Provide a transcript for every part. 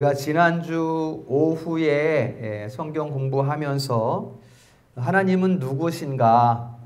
제가 지난주 오후에 성경 공부하면서 하나님은 누구신가,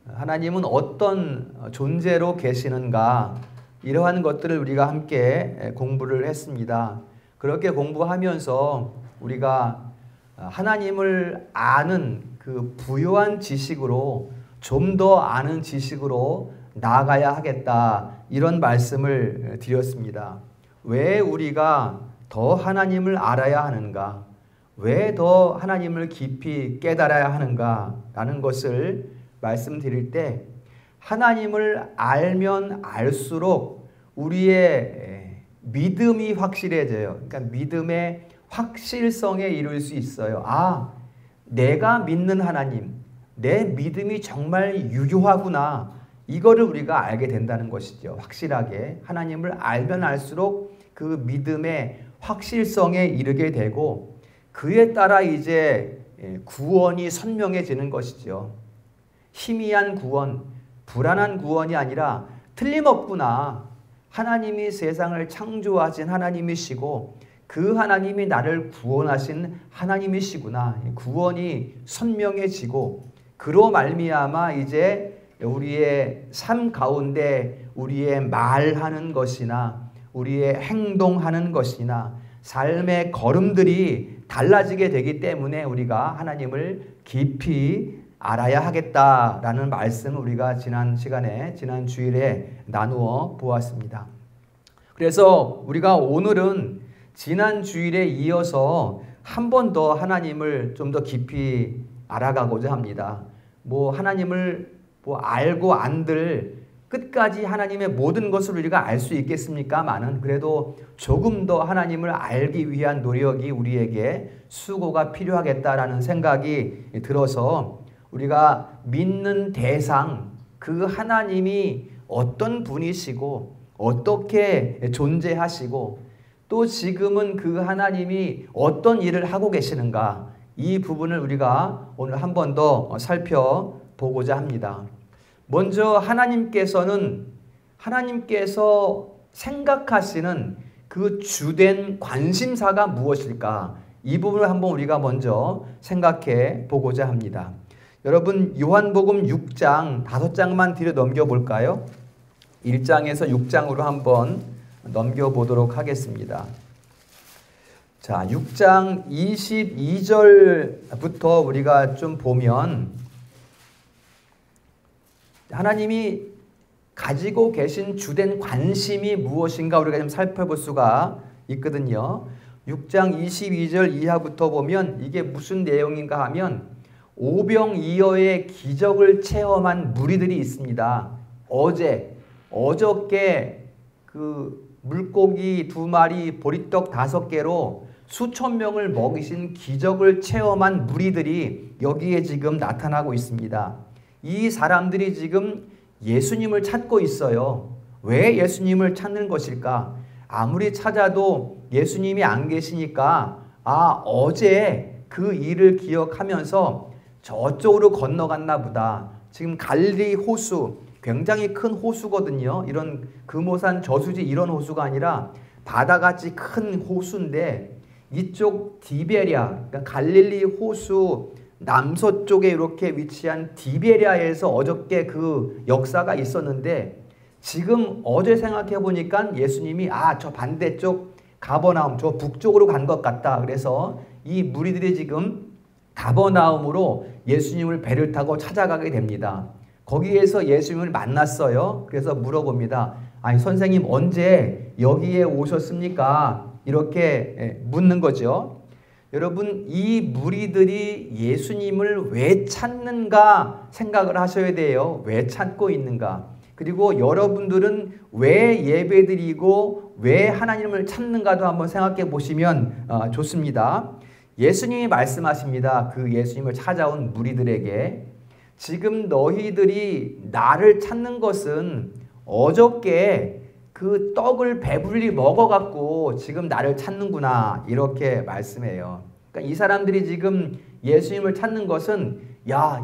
하나님은 어떤 존재로 계시는가, 이러한 것들을 우리가 함께 공부를 했습니다. 그렇게 공부하면서 우리가 하나님을 아는 그 부요한 지식으로, 좀 더 아는 지식으로 나아가야 하겠다, 이런 말씀을 드렸습니다. 왜 우리가 더 하나님을 알아야 하는가? 왜 더 하나님을 깊이 깨달아야 하는가? 라는 것을 말씀드릴 때, 하나님을 알면 알수록 우리의 믿음이 확실해져요. 그러니까 믿음의 확실성에 이룰 수 있어요. 아, 내가 믿는 하나님, 내 믿음이 정말 유효하구나. 이거를 우리가 알게 된다는 것이죠. 확실하게 하나님을 알면 알수록 그 믿음의 확실성에 이르게 되고, 그에 따라 이제 구원이 선명해지는 것이죠. 희미한 구원, 불안한 구원이 아니라 틀림없구나. 하나님이 세상을 창조하신 하나님이시고 그 하나님이 나를 구원하신 하나님이시구나. 구원이 선명해지고, 그로 말미암아 이제 우리의 삶 가운데 우리의 말하는 것이나 우리의 행동하는 것이나 삶의 걸음들이 달라지게 되기 때문에 우리가 하나님을 깊이 알아야 하겠다라는 말씀을 우리가 지난 시간에, 지난 주일에 나누어 보았습니다. 그래서 우리가 오늘은 지난 주일에 이어서 한 번 더 하나님을 좀 더 깊이 알아가고자 합니다. 하나님을 알고 안들 끝까지 하나님의 모든 것을 우리가 알 수 있겠습니까마는, 그래도 조금 더 하나님을 알기 위한 노력이 우리에게 수고가 필요하겠다라는 생각이 들어서, 우리가 믿는 대상, 그 하나님이 어떤 분이시고 어떻게 존재하시고 또 지금은 그 하나님이 어떤 일을 하고 계시는가, 이 부분을 우리가 오늘 한 번 더 살펴보고자 합니다. 먼저 하나님께서 생각하시는 그 주된 관심사가 무엇일까? 이 부분을 한번 우리가 먼저 생각해 보고자 합니다. 여러분, 요한복음 6장 5장만 뒤로 넘겨볼까요? 1장에서 6장으로 한번 넘겨보도록 하겠습니다. 자, 6장 22절부터 우리가 좀 보면, 하나님이 가지고 계신 주된 관심이 무엇인가 우리가 좀 살펴볼 수가 있거든요. 6장 22절 이하부터 보면 이게 무슨 내용인가 하면, 오병이어의 기적을 체험한 무리들이 있습니다. 어저께 그 물고기 2마리, 보리떡 5개로 수천 명을 먹이신 기적을 체험한 무리들이 여기에 지금 나타나고 있습니다. 이 사람들이 지금 예수님을 찾고 있어요. 왜 예수님을 찾는 것일까? 아무리 찾아도 예수님이 안 계시니까, 어제 그 일을 기억하면서 저쪽으로 건너갔나 보다. 지금 갈릴리 호수, 굉장히 큰 호수거든요. 이런 금오산 저수지 이런 호수가 아니라 바다같이 큰 호수인데, 이쪽 디베랴, 그러니까 갈릴리 호수 남서쪽에 이렇게 위치한 디베랴에서 어저께 그 역사가 있었는데, 지금 어제 생각해 보니까 예수님이 저 반대쪽 가버나움, 저 북쪽으로 간 것 같다. 그래서 이 무리들이 지금 가버나움으로 예수님을 배를 타고 찾아가게 됩니다. 거기에서 예수님을 만났어요. 그래서 물어봅니다. 아니, 선생님 언제 여기에 오셨습니까? 이렇게 묻는 거죠. 여러분, 이 무리들이 예수님을 왜 찾는가 생각을 하셔야 돼요. 왜 찾고 있는가? 그리고 여러분들은 왜 예배드리고 왜 하나님을 찾는가도 한번 생각해 보시면 좋습니다. 예수님이 말씀하십니다. 그 예수님을 찾아온 무리들에게, 지금 너희들이 나를 찾는 것은 어저께 그 떡을 배불리 먹어갖고 지금 나를 찾는구나, 이렇게 말씀해요. 그러니까 이 사람들이 지금 예수님을 찾는 것은,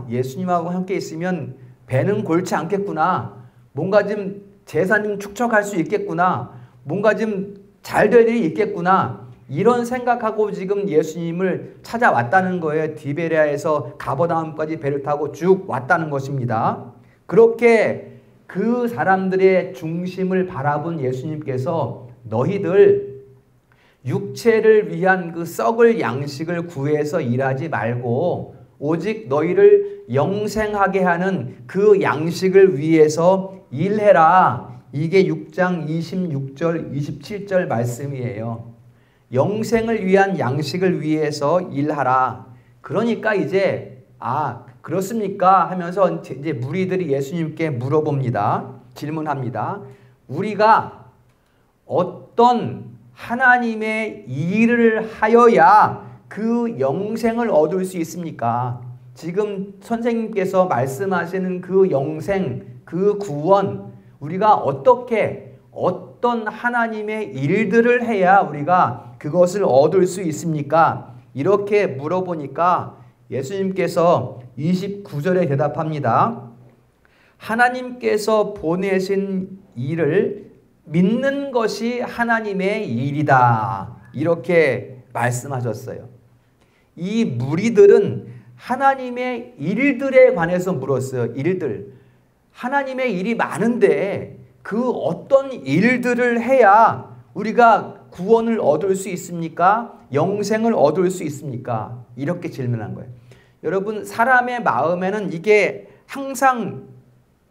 예수님하고 함께 있으면 배는 골치 않겠구나, 뭔가 좀 재산 좀 축적할 수 있겠구나, 뭔가 좀 잘 될 일이 있겠구나, 이런 생각하고 지금 예수님을 찾아왔다는 거예요. 디베랴에서 가버나움까지 배를 타고 쭉 왔다는 것입니다. 그렇게 그 사람들의 중심을 바라본 예수님께서 너희들 육체를 위한 그 썩을 양식을 구해서 일하지 말고 오직 너희를 영생하게 하는 그 양식을 위해서 일해라. 이게 6장 26절 27절 말씀이에요. 영생을 위한 양식을 위해서 일하라. 그러니까 이제 그렇습니까? 하면서 이제 무리들이 예수님께 물어봅니다. 질문합니다. 우리가 어떤 하나님의 일을 하여야 그 영생을 얻을 수 있습니까? 지금 선생님께서 말씀하시는 그 영생, 그 구원, 우리가 어떤 하나님의 일들을 해야 우리가 그것을 얻을 수 있습니까? 이렇게 물어보니까 예수님께서 29절에 대답합니다. 하나님께서 보내신 일을 믿는 것이 하나님의 일이다. 이렇게 말씀하셨어요. 이 무리들은 하나님의 일들에 관해서 물었어요. 일들. 하나님의 일이 많은데 그 어떤 일들을 해야 우리가 구원을 얻을 수 있습니까? 영생을 얻을 수 있습니까? 이렇게 질문한 거예요. 여러분, 사람의 마음에는 이게 항상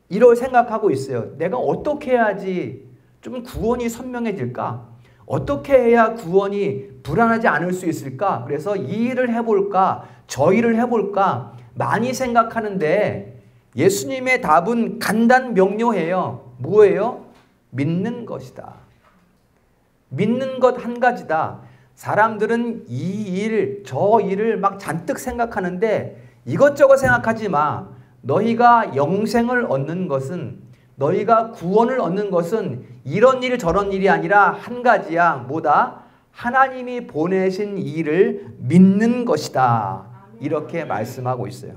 이걸 생각하고 있어요. 내가 어떻게 해야지 좀 구원이 선명해질까? 어떻게 해야 구원이 불안하지 않을 수 있을까? 그래서 이 일을 해볼까? 저 일을 해볼까? 많이 생각하는데 예수님의 답은 간단 명료해요. 뭐예요? 믿는 것이다. 믿는 것 한 가지다. 사람들은 이 일, 저 일을 막 잔뜩 생각하는데 이것저것 생각하지 마. 너희가 영생을 얻는 것은, 너희가 구원을 얻는 것은 이런 일 저런 일이 아니라 한 가지야. 뭐다? 하나님이 보내신 일을 믿는 것이다. 이렇게 말씀하고 있어요.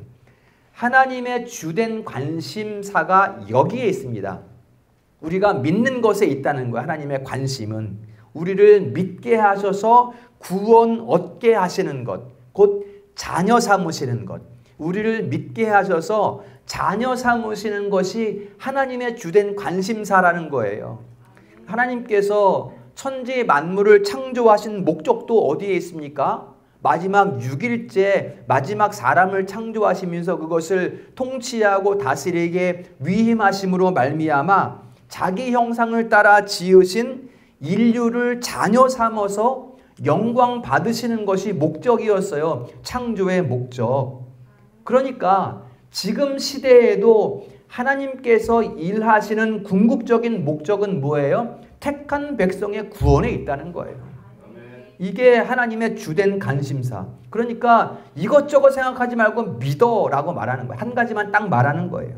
하나님의 주된 관심사가 여기에 있습니다. 우리가 믿는 것에 있다는 거예요. 하나님의 관심은 우리를 믿게 하셔서 구원 얻게 하시는 것, 곧 자녀 삼으시는 것. 우리를 믿게 하셔서 자녀 삼으시는 것이 하나님의 주된 관심사라는 거예요. 하나님께서 천지 만물을 창조하신 목적도 어디에 있습니까? 마지막 6일째 마지막 사람을 창조하시면서 그것을 통치하고 다스리게 위임하심으로 말미암아 자기 형상을 따라 지으신 인류를 자녀 삼아서 영광 받으시는 것이 목적이었어요. 창조의 목적. 그러니까 지금 시대에도 하나님께서 일하시는 궁극적인 목적은 뭐예요? 택한 백성의 구원에 있다는 거예요. 이게 하나님의 주된 관심사. 그러니까 이것저것 생각하지 말고 믿어라고 말하는 거예요. 한 가지만 딱 말하는 거예요.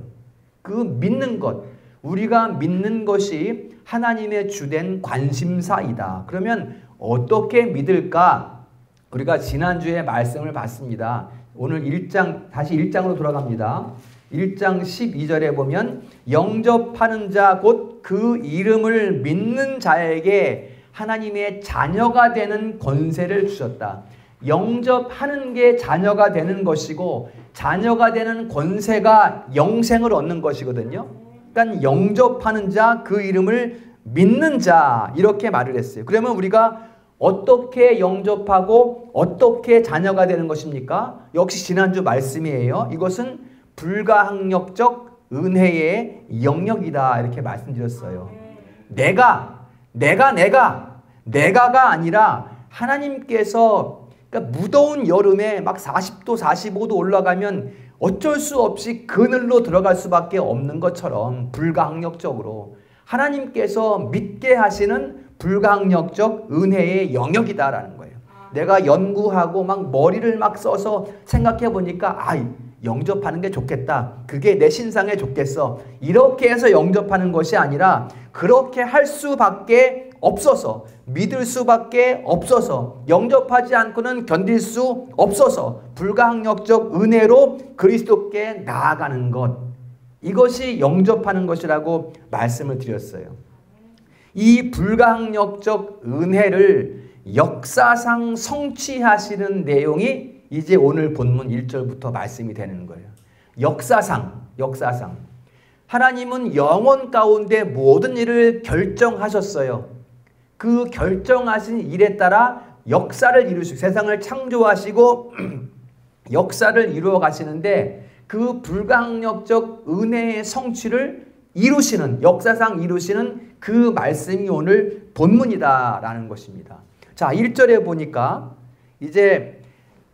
그 믿는 것. 우리가 믿는 것이 하나님의 주된 관심사이다. 그러면 어떻게 믿을까? 우리가 지난주에 말씀을 봤습니다. 오늘 1장, 다시 1장으로 돌아갑니다. 1장 12절에 보면 영접하는 자 곧 그 이름을 믿는 자에게 하나님의 자녀가 되는 권세를 주셨다. 영접하는 게 자녀가 되는 것이고 자녀가 되는 권세가 영생을 얻는 것이거든요. 그러니까 영접하는 자, 그 이름을 믿는 자 이렇게 말을 했어요. 그러면 우리가 어떻게 영접하고 어떻게 자녀가 되는 것입니까? 역시 지난주 말씀이에요. 이것은 불가항력적 은혜의 영역이다 이렇게 말씀드렸어요. 내가가 아니라 하나님께서, 그러니까 무더운 여름에 막 40도 45도 올라가면 어쩔 수 없이 그늘로 들어갈 수밖에 없는 것처럼 불가항력적으로 하나님께서 믿게 하시는 불가항력적 은혜의 영역이다라는 거예요. 내가 연구하고 막 머리를 막 써서 생각해 보니까 영접하는 게 좋겠다. 그게 내 신상에 좋겠어. 이렇게 해서 영접하는 것이 아니라 그렇게 할 수밖에 없어서, 믿을 수밖에 없어서, 영접하지 않고는 견딜 수 없어서 불가항력적 은혜로 그리스도께 나아가는 것. 이것이 영접하는 것이라고 말씀을 드렸어요. 이 불가항력적 은혜를 역사상 성취하시는 내용이 이제 오늘 본문 1절부터 말씀이 되는 거예요. 역사상. 하나님은 영원 가운데 모든 일을 결정하셨어요. 그 결정하신 일에 따라 역사를 이루시고 세상을 창조하시고 역사를 이루어 가시는데 그 불강력적 은혜의 성취를 이루시는, 역사상 이루시는 그 말씀이 오늘 본문이다라는 것입니다. 자, 1절에 보니까 이제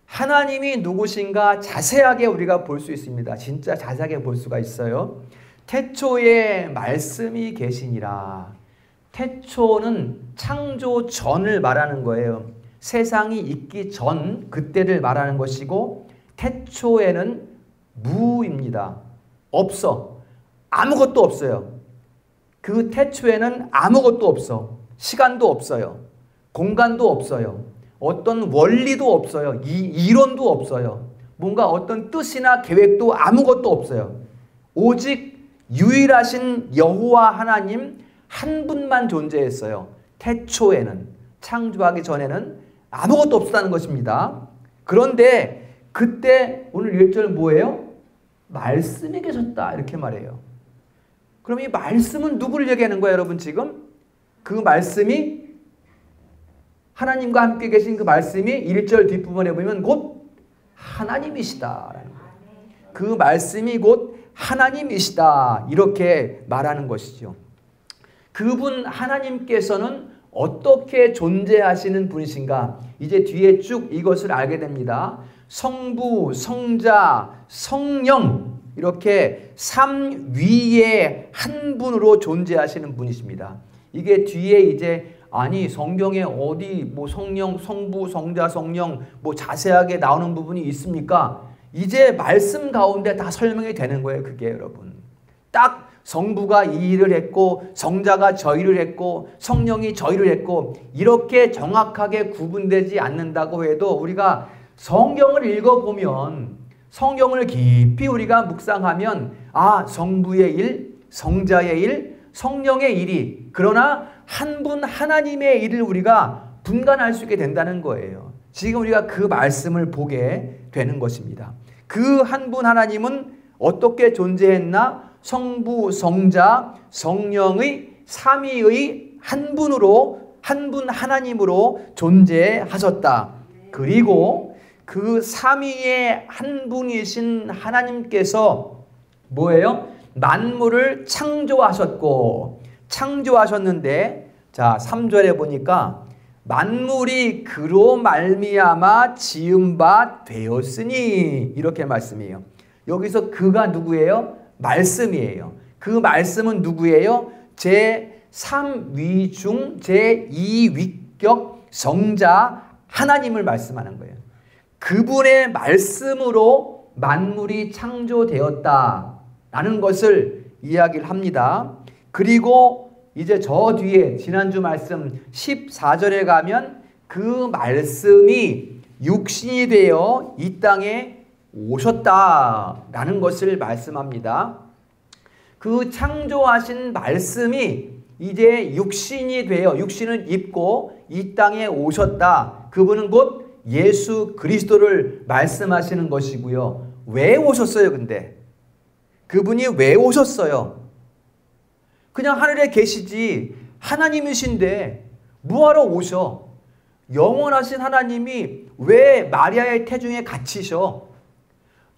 하나님이 누구신가 자세하게 우리가 볼 수 있습니다. 진짜 자세하게 볼 수가 있어요. 태초에 말씀이 계시니라. 태초는 창조 전을 말하는 거예요. 세상이 있기 전 그때를 말하는 것이고, 태초에는 무입니다. 없어. 아무것도 없어요. 그 태초에는 아무것도 없어. 시간도 없어요. 공간도 없어요. 어떤 원리도 없어요. 이론도 없어요. 뭔가 어떤 뜻이나 계획도 아무것도 없어요. 오직 유일하신 여호와 하나님 한 분만 존재했어요. 태초에는, 창조하기 전에는 아무것도 없었다는 것입니다. 그런데 그때 오늘 1절 뭐예요? 말씀이 계셨다 이렇게 말해요. 그럼 이 말씀은 누구를 얘기하는 거예요, 여러분? 지금 그 말씀이 하나님과 함께 계신 그 말씀이 1절 뒷부분에 보면 곧 하나님이시다라는 거예요. 그 말씀이 곧 하나님이시다 이렇게 말하는 것이죠. 그분 하나님께서는 어떻게 존재하시는 분이신가? 이제 뒤에 쭉 이것을 알게 됩니다. 성부, 성자, 성령 이렇게 삼위의 한 분으로 존재하시는 분이십니다. 이게 뒤에 이제 아니 성경에 어디 뭐 성령, 성부, 성자, 성령 뭐 자세하게 나오는 부분이 있습니까? 이제 말씀 가운데 다 설명이 되는 거예요. 그게 여러분. 딱 성부가 이 일을 했고 성자가 저 일을 했고 성령이 저 일을 했고 이렇게 정확하게 구분되지 않는다고 해도 우리가 성경을 읽어보면, 성경을 깊이 우리가 묵상하면 아, 성부의 일, 성자의 일, 성령의 일이, 그러나 한 분 하나님의 일을 우리가 분간할 수 있게 된다는 거예요. 지금 우리가 그 말씀을 보게 되는 것입니다. 그 한 분 하나님은 어떻게 존재했나? 성부, 성자, 성령의 삼위의 한 분으로, 한 분 하나님으로 존재하셨다. 그리고 그 삼위의 한 분이신 하나님께서 뭐예요? 만물을 창조하셨는데, 자 3절에 보니까 만물이 그로 말미암아 지은 바 되었으니 이렇게 말씀이에요. 여기서 그가 누구예요? 말씀이에요. 그 말씀은 누구예요? 제3위 중 제2위격 성자 하나님을 말씀하는 거예요. 그분의 말씀으로 만물이 창조되었다라는 것을 이야기를 합니다. 그리고 이제 저 뒤에 지난주 말씀 14절에 가면 그 말씀이 육신이 되어 이 땅에 오셨다라는 것을 말씀합니다. 그 창조하신 말씀이 이제 육신이 되어, 육신을 입고 이 땅에 오셨다. 그분은 곧 예수 그리스도를 말씀하시는 것이고요. 왜 오셨어요, 근데? 그분이 왜 오셨어요? 그냥 하늘에 계시지 하나님이신데 뭐하러 오셔? 영원하신 하나님이 왜 마리아의 태중에 갇히셔?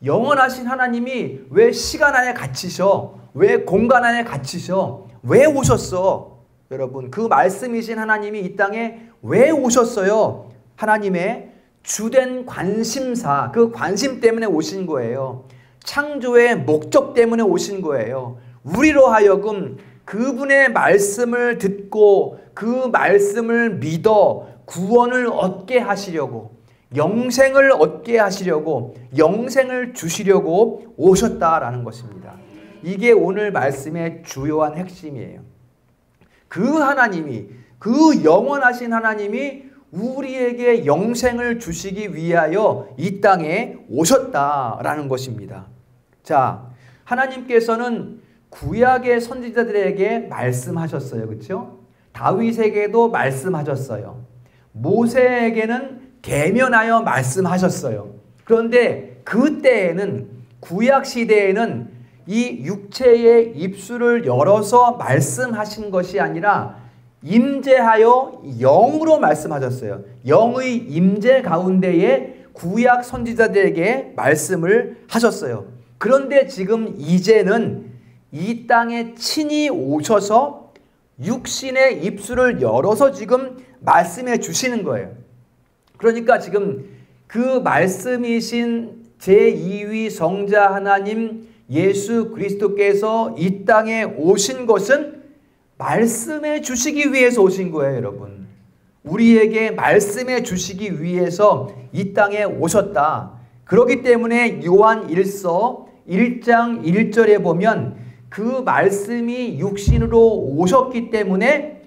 영원하신 하나님이 왜 시간 안에 갇히셔? 왜 공간 안에 갇히셔? 왜 오셨어? 여러분, 그 말씀이신 하나님이 이 땅에 왜 오셨어요? 하나님의 주된 관심사, 그 관심 때문에 오신 거예요. 창조의 목적 때문에 오신 거예요. 우리로 하여금 그분의 말씀을 듣고 그 말씀을 믿어 구원을 얻게 하시려고, 영생을 얻게 하시려고, 영생을 주시려고 오셨다라는 것입니다. 이게 오늘 말씀의 주요한 핵심이에요. 그 하나님이, 그 영원하신 하나님이 우리에게 영생을 주시기 위하여 이 땅에 오셨다라는 것입니다. 자, 하나님께서는 구약의 선지자들에게 말씀하셨어요. 그렇죠? 다윗에게도 말씀하셨어요. 모세에게는 대면하여 말씀하셨어요. 그런데 그때에는, 구약 시대에는 이 육체의 입술을 열어서 말씀하신 것이 아니라 임재하여 영으로 말씀하셨어요. 영의 임재 가운데에 구약 선지자들에게 말씀을 하셨어요. 그런데 지금 이제는 이 땅에 친히 오셔서 육신의 입술을 열어서 지금 말씀해 주시는 거예요. 그러니까 지금 그 말씀이신 제2위 성자 하나님 예수 그리스도께서 이 땅에 오신 것은 말씀해 주시기 위해서 오신 거예요, 여러분. 우리에게 말씀해 주시기 위해서 이 땅에 오셨다. 그렇기 때문에 요한 1서 1장 1절에 보면 그 말씀이 육신으로 오셨기 때문에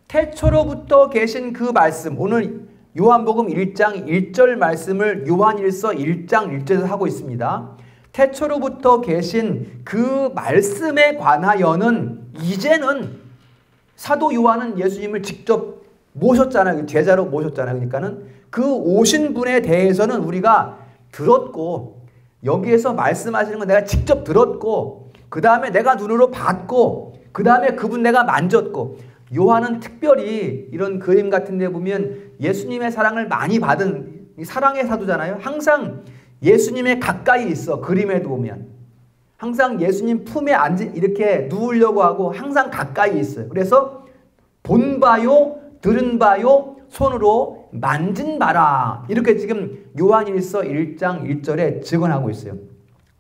태초로부터 계신 그 말씀, 오늘 요한복음 1장 1절 말씀을 요한 1서 1장 1절에서 하고 있습니다. 태초로부터 계신 그 말씀에 관하여는 이제는 사도 요한은 예수님을 직접 모셨잖아요. 제자로 모셨잖아요. 그러니까는 그 오신 분에 대해서는 우리가 들었고, 여기에서 말씀하시는 건 내가 직접 들었고, 그 다음에 내가 눈으로 봤고, 그 다음에 그분 내가 만졌고, 요한은 특별히 이런 그림 같은 데 보면 예수님의 사랑을 많이 받은 사랑의 사도잖아요. 항상 예수님의 가까이 있어. 그림에도 보면 항상 예수님 품에 이렇게 누우려고 하고 항상 가까이 있어요. 그래서 본 바요, 들은 바요, 손으로 만진 바라. 이렇게 지금 요한일서 1장 1절에 증언하고 있어요.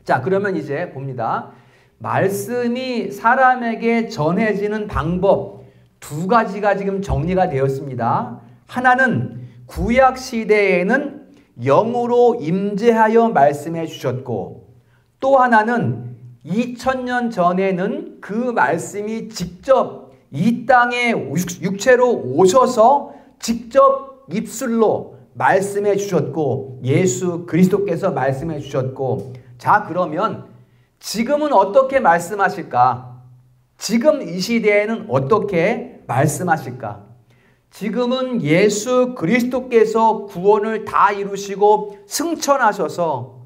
자, 그러면 이제 봅니다. 말씀이 사람에게 전해지는 방법 두 가지가 지금 정리가 되었습니다. 하나는 구약 시대에는 영으로 임재하여 말씀해 주셨고, 또 하나는 2000년 전에는 그 말씀이 직접 이 땅에 육체로 오셔서 직접 입술로 말씀해 주셨고, 예수 그리스도께서 말씀해 주셨고, 자, 그러면 지금은 어떻게 말씀하실까? 지금 이 시대에는 어떻게 말씀하실까? 지금은 예수 그리스도께서 구원을 다 이루시고 승천하셔서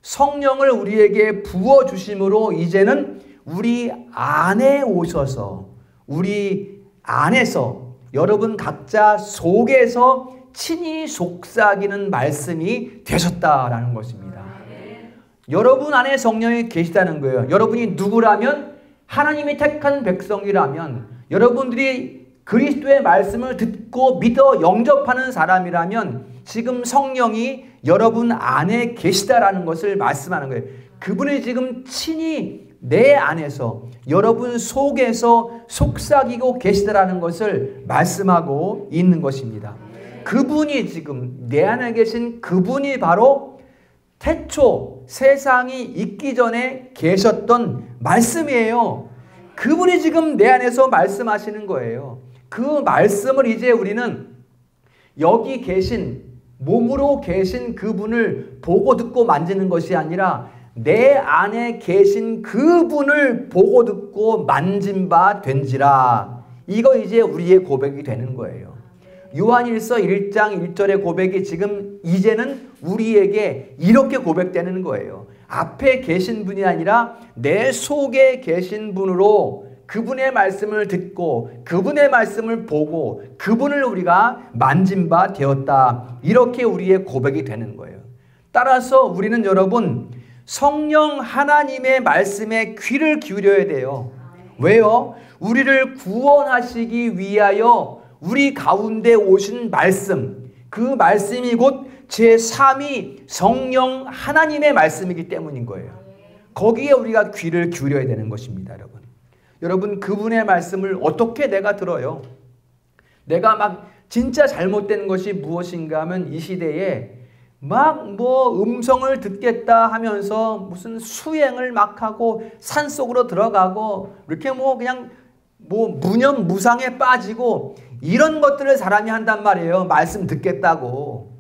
성령을 우리에게 부어주심으로 이제는 우리 안에 오셔서 우리 안에서 여러분 각자 속에서 친히 속삭이는 말씀이 되셨다라는 것입니다. 여러분 안에 성령이 계시다는 거예요. 여러분이 누구라면, 하나님이 택한 백성이라면, 여러분들이 그리스도의 말씀을 듣고 믿어 영접하는 사람이라면 지금 성령이 여러분 안에 계시다라는 것을 말씀하는 거예요. 그분이 지금 친히 내 안에서 여러분 속에서 속삭이고 계시다라는 것을 말씀하고 있는 것입니다. 그분이 지금 내 안에 계신 그분이 바로 태초 세상이 있기 전에 계셨던 말씀이에요. 그분이 지금 내 안에서 말씀하시는 거예요. 그 말씀을 이제 우리는 여기 계신, 몸으로 계신 그분을 보고 듣고 만지는 것이 아니라 내 안에 계신 그분을 보고 듣고 만진 바 된지라. 이거 이제 우리의 고백이 되는 거예요. 요한일서 1장 1절의 고백이 지금 이제는 우리에게 이렇게 고백되는 거예요. 앞에 계신 분이 아니라 내 속에 계신 분으로 그분의 말씀을 듣고 그분의 말씀을 보고 그분을 우리가 만진 바 되었다. 이렇게 우리의 고백이 되는 거예요. 따라서 우리는 여러분 성령 하나님의 말씀에 귀를 기울여야 돼요. 왜요? 우리를 구원하시기 위하여 우리 가운데 오신 말씀, 그 말씀이 곧 제3위 성령 하나님의 말씀이기 때문인 거예요. 거기에 우리가 귀를 기울여야 되는 것입니다, 여러분. 여러분, 그분의 말씀을 어떻게 내가 들어요? 내가 막 진짜 잘못된 것이 무엇인가 하면 이 시대에 막 뭐 음성을 듣겠다 하면서 무슨 수행을 막 하고 산속으로 들어가고 이렇게 뭐 그냥 뭐 무념무상에 빠지고 이런 것들을 사람이 한단 말이에요. 말씀 듣겠다고.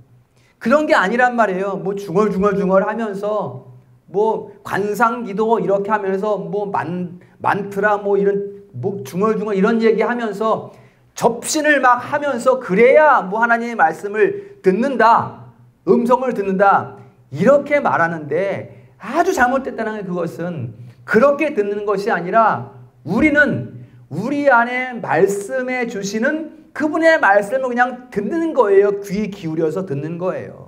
그런 게 아니란 말이에요. 뭐 중얼중얼 하면서 뭐 관상기도 이렇게 하면서 뭐 만트라 뭐 이런 뭐 중얼중얼 이런 얘기 하면서 접신을 막 하면서 그래야 뭐 하나님의 말씀을 듣는다, 음성을 듣는다, 이렇게 말하는데 아주 잘못됐다는 게, 그것은 그렇게 듣는 것이 아니라 우리는 우리 안에 말씀해 주시는 그분의 말씀을 그냥 듣는 거예요. 귀 기울여서 듣는 거예요.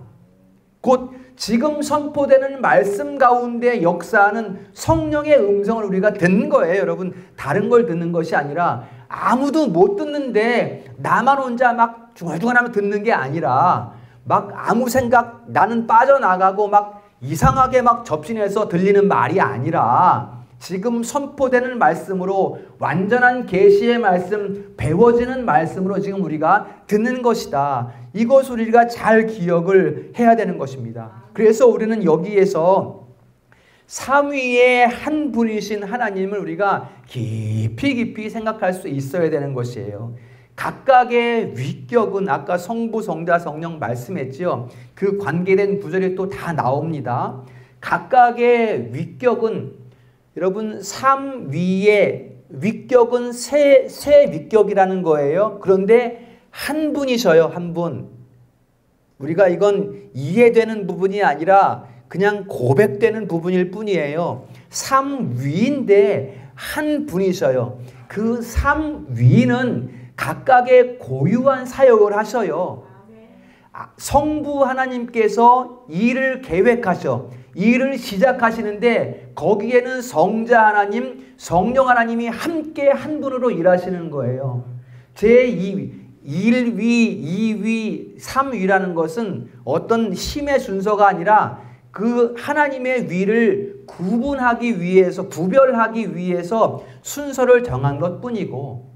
곧 지금 선포되는 말씀 가운데 역사하는 성령의 음성을 우리가 듣는 거예요. 여러분, 다른 걸 듣는 것이 아니라, 아무도 못 듣는데 나만 혼자 막 중얼중얼하면 듣는 게 아니라, 막 아무 생각, 나는 빠져나가고 막 이상하게 막 접신해서 들리는 말이 아니라, 지금 선포되는 말씀으로, 완전한 계시의 말씀, 배워지는 말씀으로 지금 우리가 듣는 것이다. 이것을 우리가 잘 기억을 해야 되는 것입니다. 그래서 우리는 여기에서 삼위의 한 분이신 하나님을 우리가 깊이 생각할 수 있어야 되는 것이에요. 각각의 위격은 아까 성부, 성자, 성령 말씀했지요. 그 관계된 구절이 또 다 나옵니다. 각각의 위격은, 여러분, 삼위의 위격은 세 위격이라는 거예요. 그런데 한 분이셔요. 한 분. 우리가 이건 이해되는 부분이 아니라 그냥 고백되는 부분일 뿐이에요. 삼위인데 한 분이셔요. 그 삼위는 각각의 고유한 사역을 하셔요. 성부 하나님께서 일을 계획하셔, 일을 시작하시는데 거기에는 성자 하나님, 성령 하나님이 함께 한 분으로 일하시는 거예요. 제2위, 1위, 2위, 3위라는 것은 어떤 힘의 순서가 아니라 그 하나님의 위를 구분하기 위해서, 구별하기 위해서 순서를 정한 것뿐이고,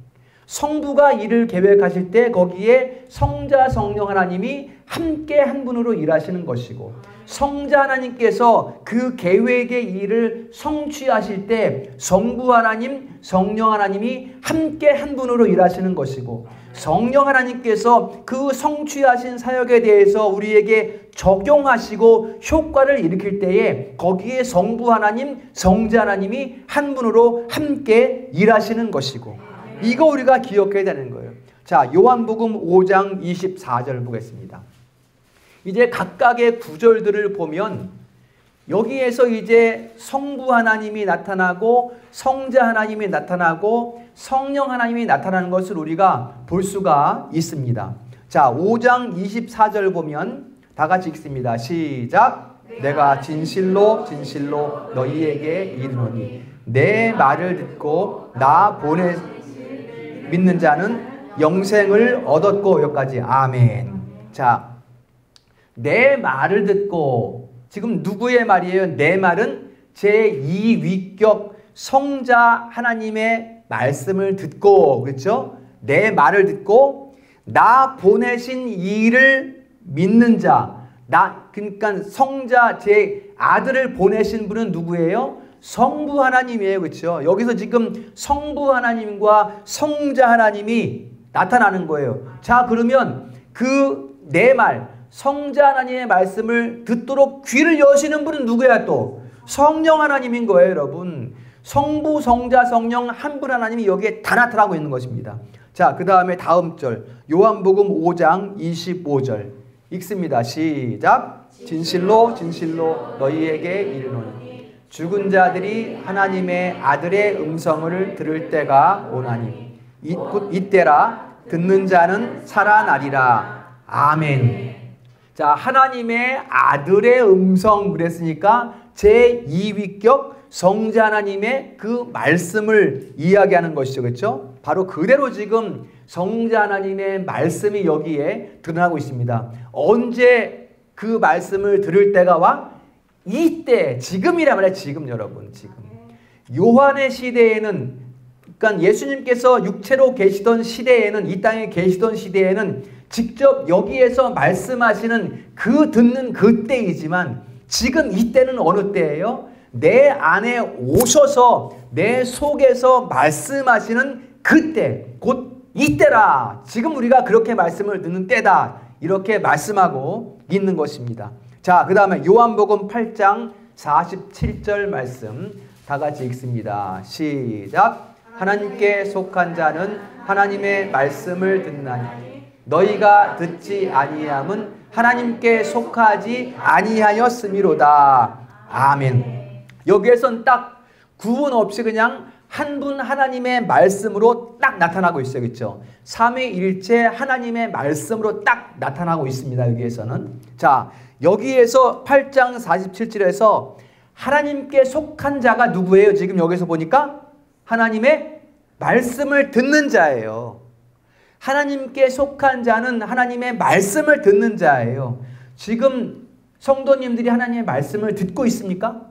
성부가 일을 계획하실 때 거기에 성자, 성령 하나님이 함께 한 분으로 일하시는 것이고, 성자 하나님께서 그 계획의 일을 성취하실 때 성부 하나님, 성령 하나님이 함께 한 분으로 일하시는 것이고, 성령 하나님께서 그 성취하신 사역에 대해서 우리에게 적용하시고 효과를 일으킬 때에 거기에 성부 하나님, 성자 하나님이 한 분으로 함께 일하시는 것이고, 이거 우리가 기억해야 되는 거예요. 자, 요한복음 5장 24절 보겠습니다. 이제 각각의 구절들을 보면 여기에서 이제 성부 하나님이 나타나고 성자 하나님이 나타나고 성령 하나님이 나타나는 것을 우리가 볼 수가 있습니다. 자, 5장 24절 보면 다 같이 읽습니다. 시작. 내가 진실로 너희에게 이르노니 내 말을 듣고 나 보내 믿는 자는 영생을 얻었고, 여기까지. 아멘. 자, 내 말을 듣고, 지금 누구의 말이에요? 내 말은 제2위격 성자 하나님의 말씀을 듣고, 그렇죠? 내 말을 듣고 나 보내신 이를 믿는 자, 그러니까 성자, 제 아들을 보내신 분은 누구예요? 성부 하나님이에요. 그렇죠? 여기서 지금 성부 하나님과 성자 하나님이 나타나는 거예요. 자, 그러면 그 내 말, 성자 하나님의 말씀을 듣도록 귀를 여시는 분은 누구야? 또 성령 하나님인 거예요, 여러분. 성부, 성자, 성령 한 분 하나님이 여기에 다 나타나고 있는 것입니다. 자, 그 다음에 다음 절 요한복음 5장 25절 읽습니다. 시작. 진실로 너희에게 이르노니 죽은 자들이 하나님의 아들의 음성을 들을 때가 오나니 이때라 듣는 자는 살아나리라. 아멘. 자, 하나님의 아들의 음성 그랬으니까 제2위격 성자 하나님의 그 말씀을 이야기하는 것이죠. 그렇죠? 바로 그대로 지금 성자 하나님의 말씀이 여기에 드러나고 있습니다. 언제 그 말씀을 들을 때가 와? 이때, 지금이란 말이에요. 지금, 여러분, 지금. 요한의 시대에는, 그러니까 예수님께서 육체로 계시던 시대에는, 이 땅에 계시던 시대에는 직접 여기에서 말씀하시는 그 듣는 그때이지만, 지금 이때는 어느 때예요? 내 안에 오셔서 내 속에서 말씀하시는 그때, 곧 이때라. 지금 우리가 그렇게 말씀을 듣는 때다. 이렇게 말씀하고 있는 것입니다. 자, 그 다음에 요한복음 8장 47절 말씀 다 같이 읽습니다. 시작. 하나님께 속한 자는 하나님의 말씀을 듣나니 너희가 듣지 아니함은 하나님께 속하지 아니하였음이로다. 아멘. 여기에선 딱 구분 없이 그냥 한 분 하나님의 말씀으로 딱 나타나고 있어요. 그렇죠? 삼위일체 하나님의 말씀으로 딱 나타나고 있습니다. 여기에서는. 자, 여기에서 8장 47절에서 하나님께 속한 자가 누구예요? 지금 여기서 보니까 하나님의 말씀을 듣는 자예요. 하나님께 속한 자는 하나님의 말씀을 듣는 자예요. 지금 성도님들이 하나님의 말씀을 듣고 있습니까?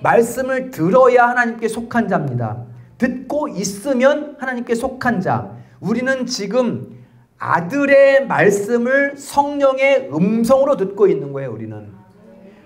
말씀을 들어야 하나님께 속한 자입니다. 듣고 있으면 하나님께 속한 자. 우리는 지금 아들의 말씀을 성령의 음성으로 듣고 있는 거예요. 우리는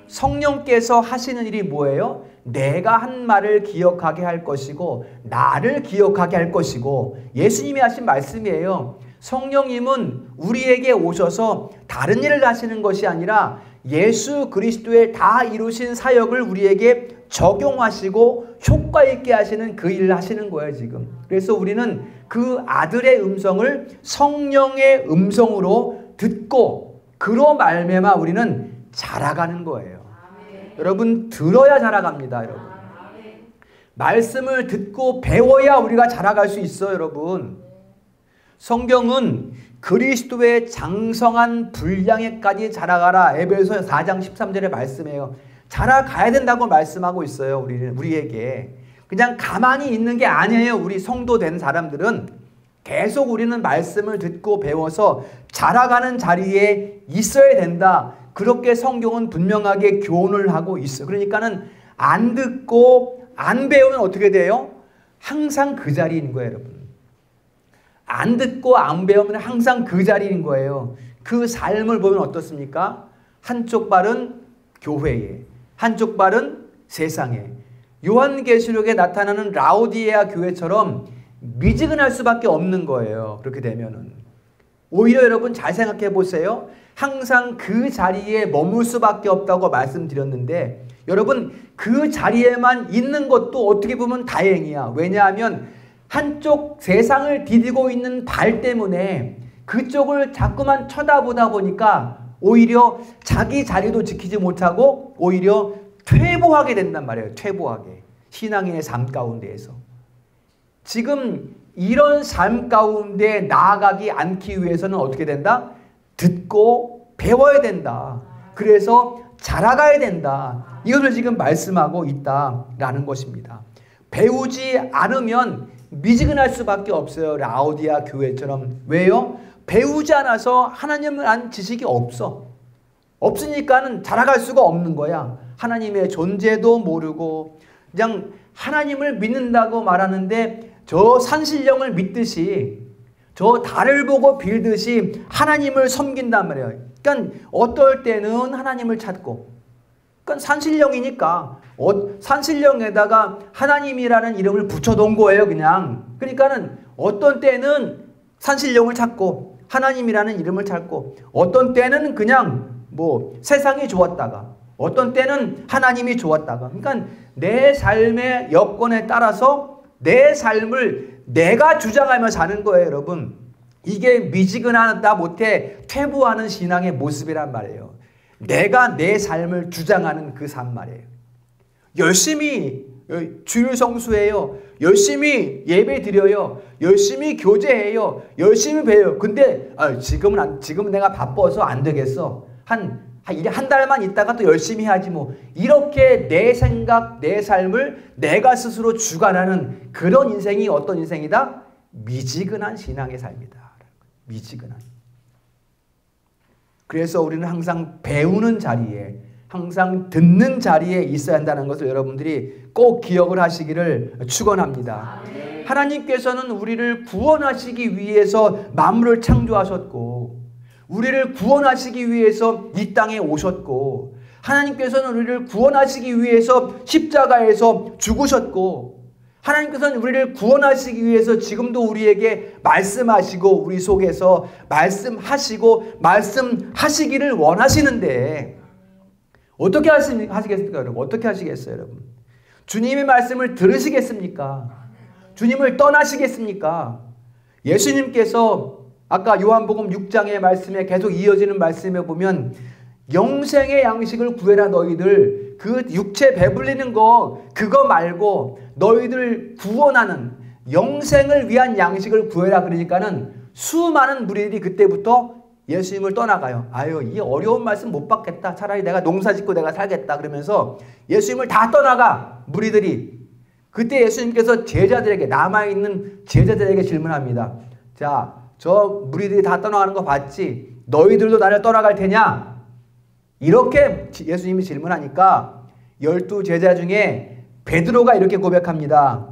성령께서 하시는 일이 뭐예요? 내가 한 말을 기억하게 할 것이고 나를 기억하게 할 것이고, 예수님이 하신 말씀이에요. 성령님은 우리에게 오셔서 다른 일을 하시는 것이 아니라 예수 그리스도의 다 이루신 사역을 우리에게 적용하시고 효과 있게 하시는 그 일을 하시는 거예요. 지금. 그래서 우리는 그 아들의 음성을 성령의 음성으로 듣고 그로 말미암아 우리는 자라가는 거예요. 여러분, 들어야 자라갑니다. 여러분, 말씀을 듣고 배워야 우리가 자라갈 수 있어요. 여러분, 성경은 그리스도의 장성한 분량에까지 자라가라, 에베소 4장 13절의 말씀이에요. 자라가야 된다고 말씀하고 있어요. 우리에게 그냥 가만히 있는 게 아니에요. 우리 성도 된 사람들은 계속 우리는 말씀을 듣고 배워서 자라가는 자리에 있어야 된다. 그렇게 성경은 분명하게 교훈을 하고 있어요. 그러니까는 안 듣고 안 배우면 어떻게 돼요? 항상 그 자리인 거예요. 여러분, 안 듣고 안 배우면 항상 그 자리인 거예요. 그 삶을 보면 어떻습니까? 한쪽 발은 교회에, 한쪽 발은 세상에. 요한계시록에 나타나는 라오디게아 교회처럼 미지근할 수밖에 없는 거예요. 그렇게 되면은 오히려 여러분 잘 생각해 보세요. 항상 그 자리에 머물 수밖에 없다고 말씀드렸는데, 여러분 그 자리에만 있는 것도 어떻게 보면 다행이야. 왜냐하면 한쪽 세상을 디디고 있는 발 때문에 그쪽을 자꾸만 쳐다보다 보니까 오히려 자기 자리도 지키지 못하고 오히려 퇴보하게 된단 말이에요. 퇴보하게. 신앙인의 삶 가운데에서. 지금 이런 삶 가운데 나아가기 않기 위해서는 어떻게 된다? 듣고 배워야 된다. 그래서 자라가야 된다. 이것을 지금 말씀하고 있다라는 것입니다. 배우지 않으면 미지근할 수밖에 없어요. 라오디게아 교회처럼. 왜요? 배우지 않아서 하나님을 안 지식이 없어. 없으니까는 자라갈 수가 없는 거야. 하나님의 존재도 모르고 그냥 하나님을 믿는다고 말하는데 저 산신령을 믿듯이, 저 달을 보고 빌듯이 하나님을 섬긴단 말이에요. 그러니까 어떨 때는 하나님을 찾고, 그러니까 산신령이니까 산신령에다가 하나님이라는 이름을 붙여놓은 거예요. 그냥. 그러니까는 어떤 때는 산신령을 찾고 하나님이라는 이름을 찾고, 어떤 때는 그냥 뭐 세상이 좋았다가, 어떤 때는 하나님이 좋았다가. 그러니까 내 삶의 여건에 따라서 내 삶을 내가 주장하며 사는 거예요. 여러분, 이게 미지근하다 못해 퇴보하는 신앙의 모습이란 말이에요. 내가 내 삶을 주장하는 그 삶 말이에요. 열심히 주일 성수해요. 열심히 예배 드려요. 열심히 교제해요. 열심히 배워요. 근데 지금은 내가 바빠서 안 되겠어. 한 달만 있다가 또 열심히 해야지 뭐. 이렇게 내 생각, 내 삶을 내가 스스로 주관하는 그런 인생이 어떤 인생이다? 미지근한 신앙의 삶이다. 미지근한. 그래서 우리는 항상 배우는 자리에, 항상 듣는 자리에 있어야 한다는 것을 여러분들이 꼭 기억을 하시기를 축원합니다. 하나님께서는 우리를 구원하시기 위해서 만물을 창조하셨고, 우리를 구원하시기 위해서 이 땅에 오셨고, 하나님께서는 우리를 구원하시기 위해서 십자가에서 죽으셨고, 하나님께서는 우리를 구원하시기 위해서 지금도 우리에게 말씀하시고 우리 속에서 말씀하시고 말씀하시기를 원하시는데 어떻게 하시겠습니까? 여러분? 어떻게 하시겠어요? 여러분? 주님의 말씀을 들으시겠습니까? 주님을 떠나시겠습니까? 예수님께서 아까 요한복음 6장의 말씀에 계속 이어지는 말씀에 보면 영생의 양식을 구해라 너희들. 그 육체 배불리는 거 그거 말고 너희들 구원하는 영생을 위한 양식을 구해라. 그러니까는 수많은 무리들이 그때부터 예수님을 떠나가요. 아유, 이 어려운 말씀 못 받겠다. 차라리 내가 농사 짓고 내가 살겠다. 그러면서 예수님을 다 떠나가 무리들이. 그때 예수님께서 제자들에게 남아있는 제자들에게 질문합니다. 자, 저 무리들이 다 떠나가는 거 봤지? 너희들도 나를 떠나갈 테냐? 이렇게 예수님이 질문하니까 12 제자 중에 베드로가 이렇게 고백합니다.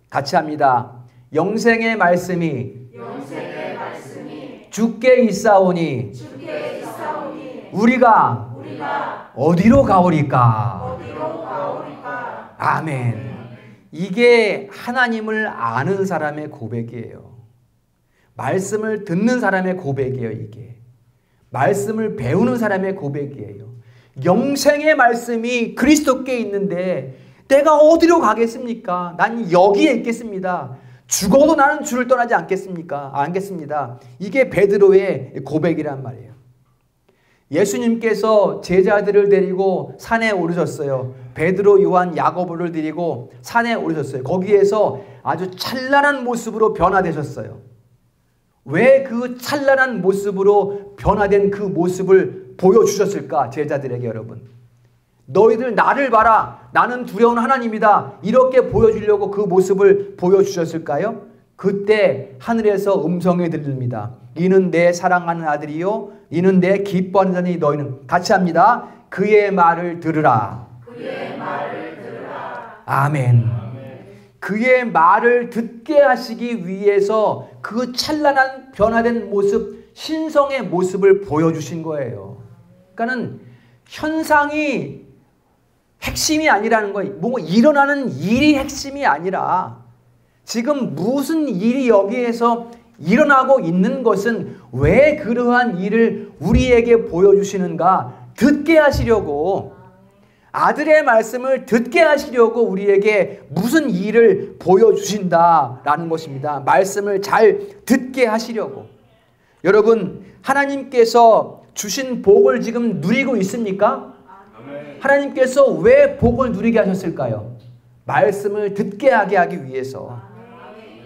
같이 합니다. 영생의 말씀이 주께 있사오니 우리가 어디로 가오리까? 아멘. 이게 하나님을 아는 사람의 고백이에요. 말씀을 듣는 사람의 고백이에요. 이게 말씀을 배우는 사람의 고백이에요. 영생의 말씀이 그리스도께 있는데 내가 어디로 가겠습니까? 난 여기에 있겠습니다. 죽어도 나는 주를 떠나지 않겠습니다. 이게 베드로의 고백이란 말이에요. 예수님께서 제자들을 데리고 산에 오르셨어요. 베드로, 요한, 야고보를 데리고 산에 오르셨어요. 거기에서 아주 찬란한 모습으로 변화되셨어요. 왜 그 찬란한 모습으로 변화된 그 모습을 보여주셨을까? 제자들에게 여러분. 너희들 나를 봐라. 나는 두려운 하나님이다. 이렇게 보여주려고 그 모습을 보여주셨을까요? 그때 하늘에서 음성이 들립니다. 이는 내 사랑하는 아들이요 이는 내 기뻐하는 자니 너희는 같이 합니다. 그의 말을 들으라. 아멘. 그의 말을 듣게 하시기 위해서 그 찬란한 변화된 모습, 신성의 모습을 보여주신 거예요. 그러니까는 현상이 핵심이 아니라는 거예요. 뭔가 일어나는 일이 핵심이 아니라 지금 무슨 일이 여기에서 일어나고 있는 것은 왜 그러한 일을 우리에게 보여주시는가 듣게 하시려고, 아들의 말씀을 듣게 하시려고 우리에게 무슨 일을 보여주신다라는 것입니다. 말씀을 잘 듣게 하시려고. 여러분, 하나님께서 주신 복을 지금 누리고 있습니까? 하나님께서 왜 복을 누리게 하셨을까요? 말씀을 듣게 하기 위해서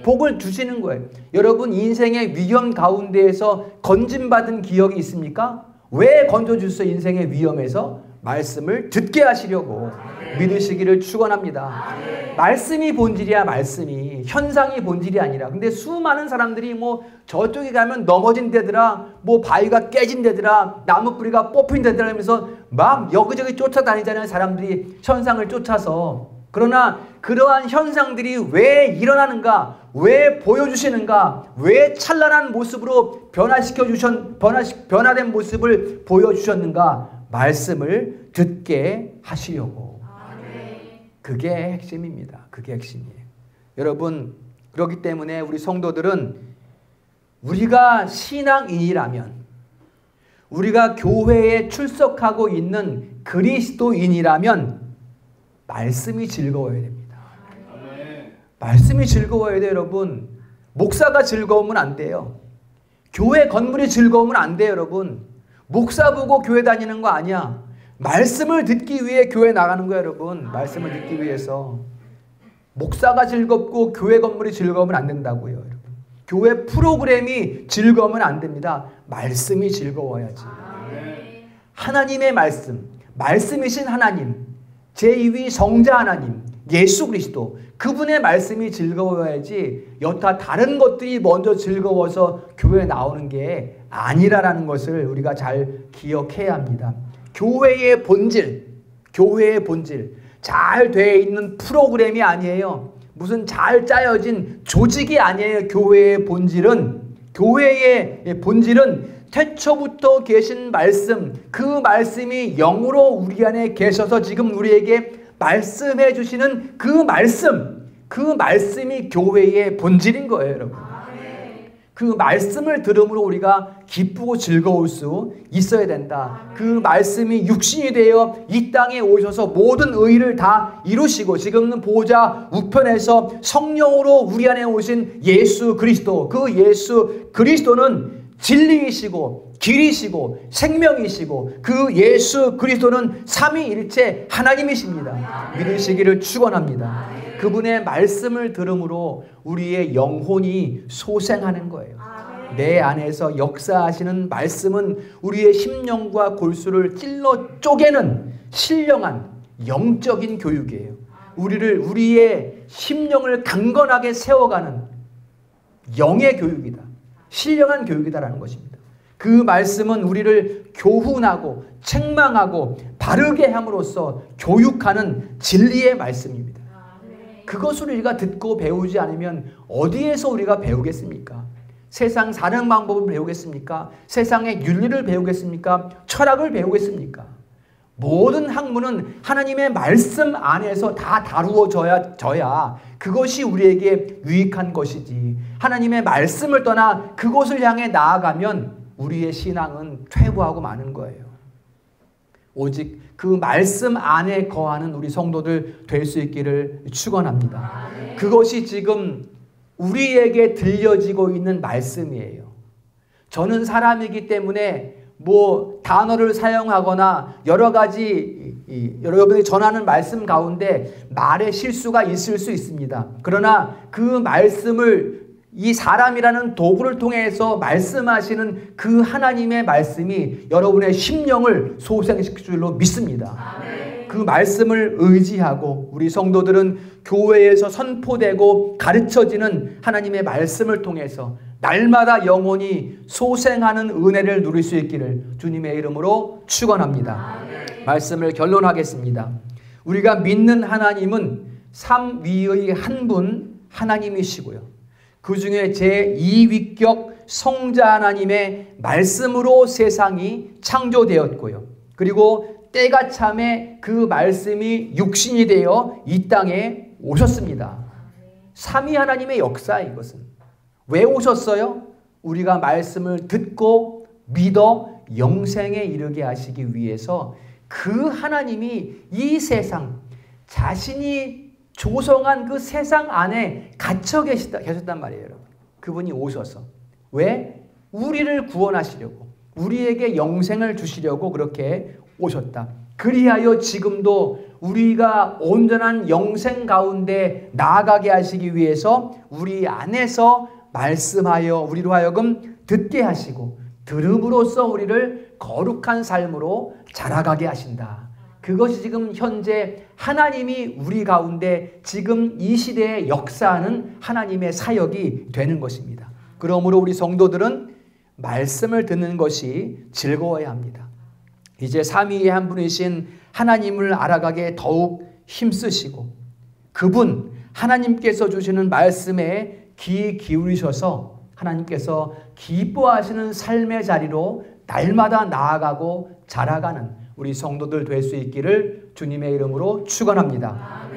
복을 주시는 거예요. 여러분, 인생의 위험 가운데에서 건짐받은 기억이 있습니까? 왜 건져주셨어요? 인생의 위험에서 말씀을 듣게 하시려고 믿으시기를 축원합니다. 말씀이 본질이야. 말씀이 현상이 본질이 아니라. 근데 수많은 사람들이 뭐 저쪽에 가면 넘어진 데더라, 뭐 바위가 깨진 데더라, 나무 뿌리가 뽑힌 데더라 하면서 막 여기저기 쫓아다니잖아요. 사람들이 현상을 쫓아서. 그러나 그러한 현상들이 왜 일어나는가, 왜 보여주시는가, 왜 찬란한 모습으로 변화된 모습을 보여주셨는가? 말씀을 듣게 하시려고. 그게 핵심입니다. 그게 핵심이에요. 여러분, 그렇기 때문에 우리 성도들은 우리가 신앙인이라면, 우리가 교회에 출석하고 있는 그리스도인이라면 말씀이 즐거워야 됩니다. 말씀이 즐거워야 돼요. 여러분, 목사가 즐거우면 안 돼요. 교회 건물이 즐거우면 안 돼요. 여러분, 목사 보고 교회 다니는 거 아니야. 말씀을 듣기 위해 교회 나가는 거예요. 여러분, 말씀을 듣기 위해서. 목사가 즐겁고 교회 건물이 즐거우면 안 된다고요. 여러분, 교회 프로그램이 즐거우면 안 됩니다. 말씀이 즐거워야지. 하나님의 말씀, 말씀이신 하나님, 제2위 성자 하나님, 예수 그리스도, 그분의 말씀이 즐거워야지 여타 다른 것들이 먼저 즐거워서 교회에 나오는 게 아니라는 것을 우리가 잘 기억해야 합니다. 교회의 본질, 잘 되어 있는 프로그램이 아니에요. 무슨 잘 짜여진 조직이 아니에요. 교회의 본질은 태초부터 계신 말씀, 그 말씀이 영으로 우리 안에 계셔서 지금 우리에게 말씀해 주시는 그 말씀이 교회의 본질인 거예요, 여러분. 그 말씀을 들음으로 우리가 기쁘고 즐거울 수 있어야 된다. 그 말씀이 육신이 되어 이 땅에 오셔서 모든 의를 다 이루시고 지금은 보좌 우편에서 성령으로 우리 안에 오신 예수 그리스도, 그 예수 그리스도는 진리이시고 길이시고 생명이시고 그 예수 그리스도는 삼위일체 하나님이십니다. 믿으시기를 축원합니다. 그분의 말씀을 들음으로 우리의 영혼이 소생하는 거예요. 내 안에서 역사하시는 말씀은 우리의 심령과 골수를 찔러 쪼개는 신령한 영적인 교육이에요. 우리의 심령을 강건하게 세워가는 영의 교육이다. 신령한 교육이다라는 것입니다. 그 말씀은 우리를 교훈하고 책망하고 바르게 함으로써 교육하는 진리의 말씀입니다. 그것을 우리가 듣고 배우지 않으면 어디에서 우리가 배우겠습니까? 세상 사는 방법을 배우겠습니까? 세상의 윤리를 배우겠습니까? 철학을 배우겠습니까? 모든 학문은 하나님의 말씀 안에서 다 다루어져야 그것이 우리에게 유익한 것이지, 하나님의 말씀을 떠나 그곳을 향해 나아가면 우리의 신앙은 퇴보하고 마는 거예요. 오직 그 말씀 안에 거하는 우리 성도들 될 수 있기를 축원합니다. 그것이 지금 우리에게 들려지고 있는 말씀이에요. 저는 사람이기 때문에 단어를 사용하거나 여러 가지 여러분이 전하는 말씀 가운데 말의 실수가 있을 수 있습니다. 그러나 그 말씀을 이 사람이라는 도구를 통해서 말씀하시는 그 하나님의 말씀이 여러분의 심령을 소생시킬 줄로 믿습니다. 그 말씀을 의지하고 우리 성도들은 교회에서 선포되고 가르쳐지는 하나님의 말씀을 통해서 날마다 영혼이 소생하는 은혜를 누릴 수 있기를 주님의 이름으로 축원합니다. 말씀을 결론하겠습니다. 우리가 믿는 하나님은 삼위의 한 분 하나님이시고요. 그 중에 제2위격 성자 하나님의 말씀으로 세상이 창조되었고요. 그리고 때가 참에 그 말씀이 육신이 되어 이 땅에 오셨습니다. 삼위 하나님의 역사예요, 이것은. 왜 오셨어요? 우리가 말씀을 듣고 믿어 영생에 이르게 하시기 위해서 그 하나님이 이 세상, 자신이 조성한 그 세상 안에 갇혀 계셨단 말이에요, 여러분. 그분이 오셔서. 왜? 우리를 구원하시려고, 우리에게 영생을 주시려고 그렇게 오셨다. 그리하여 지금도 우리가 온전한 영생 가운데 나아가게 하시기 위해서 우리 안에서 말씀하여 우리로 하여금 듣게 하시고 들음으로써 우리를 거룩한 삶으로 자라가게 하신다. 그것이 지금 현재 하나님이 우리 가운데 지금 이 시대에 역사하는 하나님의 사역이 되는 것입니다. 그러므로 우리 성도들은 말씀을 듣는 것이 즐거워야 합니다. 이제 삼위의 한 분이신 하나님을 알아가게 더욱 힘쓰시고 그분 하나님께서 주시는 말씀에 귀 기울이셔서 하나님께서 기뻐하시는 삶의 자리로 날마다 나아가고 자라가는 우리 성도들 될 수 있기를 주님의 이름으로 축원합니다.